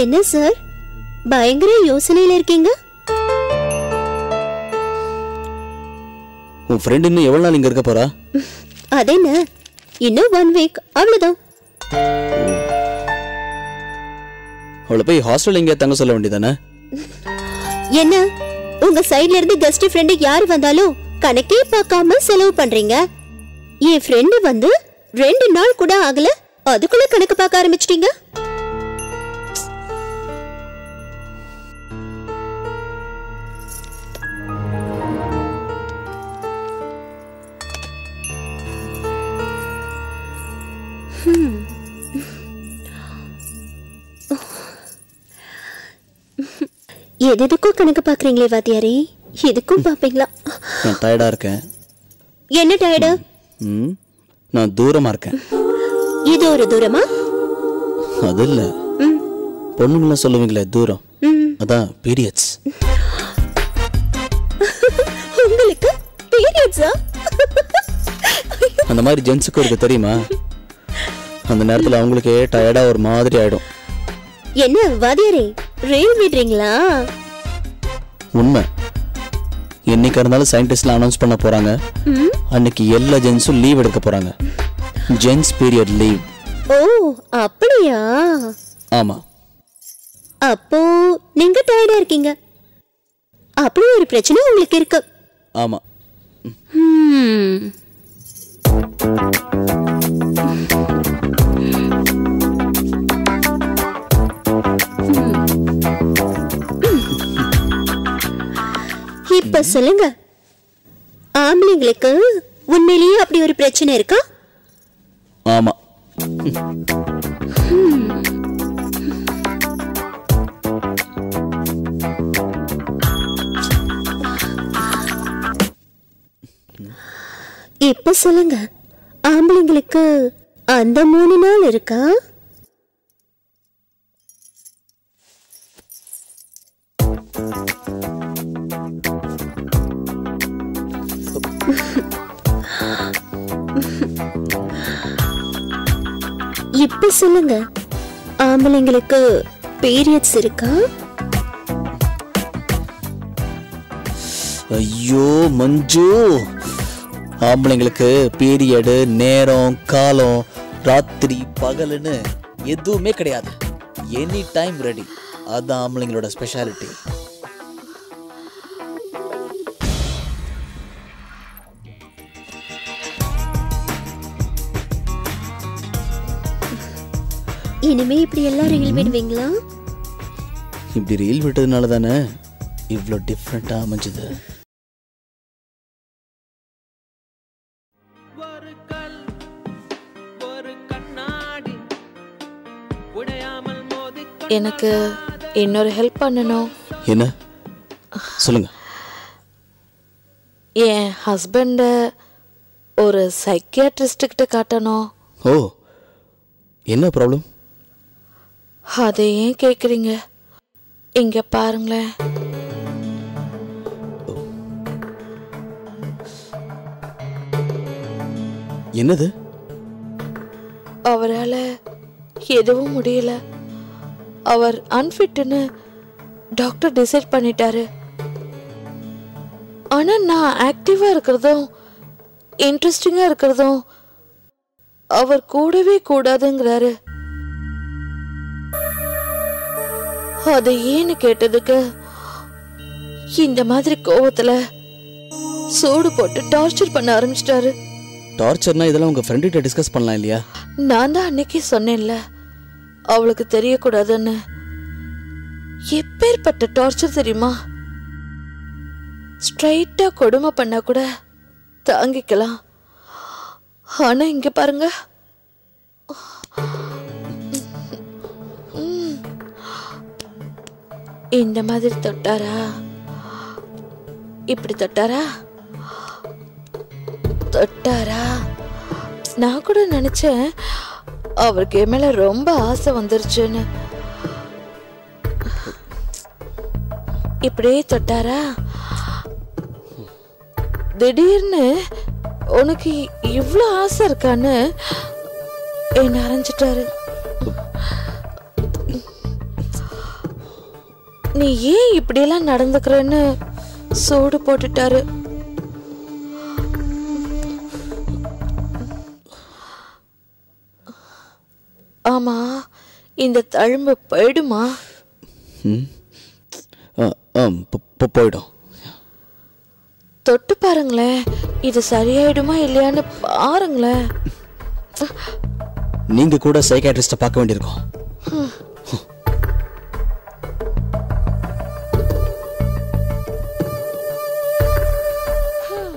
என்ன சார் பயங்கர யோசனையில இருக்கீங்க? உன் ஃப்ரெண்ட் இன்னும் எவ்வளவு நாள் இங்க இருக்க போறா? அதென்ன இன்னும் 1 வீக் அவ்வளவுதான். அவளை போய் ஹாஸ்டல் எங்க தங்க சொல்ல வேண்டியதானே? என்ன உங்க சைடுல இருந்து கெஸ்ட் ஃப்ரெண்ட் யார் வந்தாலும் கணக்கே பார்க்காம செலவு பண்றீங்க. என் ஃப்ரெண்ட் வந்து 2 நாள் கூட ஆகல, அதுக்குள்ள கணக்கு பார்க்க ஆரம்பிச்சிட்டீங்க. எதுக்கும் கணக்கு பாக்குறீங்களே வாத்தியாரே, இதுக்கும் பாப்பீங்களா? நான் டயர்டா இருக்கேன். என்ன டயர்டு? நான் தூரமா இருக்கேன். இது ஒரு தூரமா? அது இல்ல, பொண்ணுங்கள சொல்லுவீங்களே தூரம், அதான் பீரியட்ஸ். உங்களுக்கு பீரியட்ஸா? அந்த மாதிரி ஜென்ஸுக்கு இருக்கு தெரியுமா? அந்த நேரத்துல அவங்களுக்கு டயர்டா ஒரு மாதிரி ஆயிடும். என்ன வாத்தியாரே ரீல் விடுறீங்களா? உண்மை. என்னைக்கா இருந்தாலும் சயின்டிஸ்ட்லாம் அனௌன்ஸ் பண்ண போறாங்க, அன்னைக்கு எல்லா ஜென்ஸும் லீவ் எடுக்க போறாங்க. Gents period leave. ஓ அப்படியா? ஆமா. அப்போ நீங்க டயர்டா இருக்கீங்க, அப்படி ஒரு பிரச்சனை உங்களுக்கு இருக்கு. ஆமா. இப்ப சொல்லுங்க, ஆம்பளைங்களுக்கு உண்மையிலேயே அப்படி ஒரு பிரச்சனை இருக்கா? ஆமா. இப்ப சொல்லுங்க, ஆம்பளைங்களுக்கு அந்த 3 நாள் இருக்கா? இப்ப சொல்லுங்க, ஆம்பளைங்களுக்கு பீரியட்ஸ் இருக்கா? ஐயோ மஞ்சு, ஆம்பளைங்களுக்கு பீரியடு நேரம் காலம் ராத்திரி பகலுன்னு எதுவுமே கிடையாது. Any time ready. அதான் ஆம்பளைங்களோட ஸ்பெஷாலிட்டி. இனிமே இப்படி எல்லாம் ரீல் விடுவீங்களா? இப்படி ரீல் விட்டதுனால தானே இவ்வளோ டிஃப்ரெண்டா அமைஞ்சது. எனக்கு இன்னொரு ஹெல்ப் பண்ணணும். என்ன சொல்லுங்க. என் ஹஸ்பண்ட ஒரு சைக்கியாட்ரிஸ்ட் காட்டணும். ஓ, என்ன ப்ராப்ளம்? அதை ஏன் கேக்குறீங்க? இங்க பாருங்களேன். என்னது? அவரால் எதுவும் முடியல. அவர் அன்ஃபிட்னு டாக்டர் டிசைட் பண்ணிட்டாரு. ஆனா நான் ஆக்டிவா இருக்கிறதும் இன்ட்ரெஸ்டிங்கா இருக்கிறதும் அவர் கூடவே கூடாதுங்கிறாரு. அதை ஏன்னு கேட்டதுக்கு இந்த மாதிரி கோவத்துல சூடு போட்டு டார்ச்சர் பண்ண ஆரம்பிச்சிட்டாரு. டார்ச்சர்னா இதெல்லாம் உங்க ஃப்ரெண்ட் கிட்ட டிஸ்கஸ் பண்ணலாம் இல்லையா? நான் தான் அன்னைக்கு சொன்னேன்ல, அவளுக்கு தெரியக்கூடாதுன்னு. எப்பேற்பட்ட டார்ச்சர் தெரியுமா? ஸ்ட்ரைட்டா கொடுமை பண்ணா கூட தாங்கிக்கலாம். ஆனா இங்க பாருங்க, இந்த மாதிரி தொட்டாரா, இப்படி தொட்டாரா, தொட்டாரா. நான் கூட நினைச்சேன் அவருக்கு என் மேல ரொம்ப ஆசை வந்துருச்சுன்னு. இப்படியே தொட்டாரா, திடீர்னு உனக்கு இவ்வளோ ஆசை இருக்கான்னு என்ன அரைஞ்சிட்டாரு. நீ ஏன் இப்படியெல்லாம் நடந்துக்கிறன்னு சூடு போட்டுட்டாரு. ஆமா, இந்த தழும்பு போயிடுமா? போயிடும். தொட்டு பாருங்களேன், இது சரியாயிடுமா இல்லையான்னு பாருங்களேன். நீங்க கூட சைக்காட்ரிஸ்ட பார்க்க வேண்டியிருக்கும்.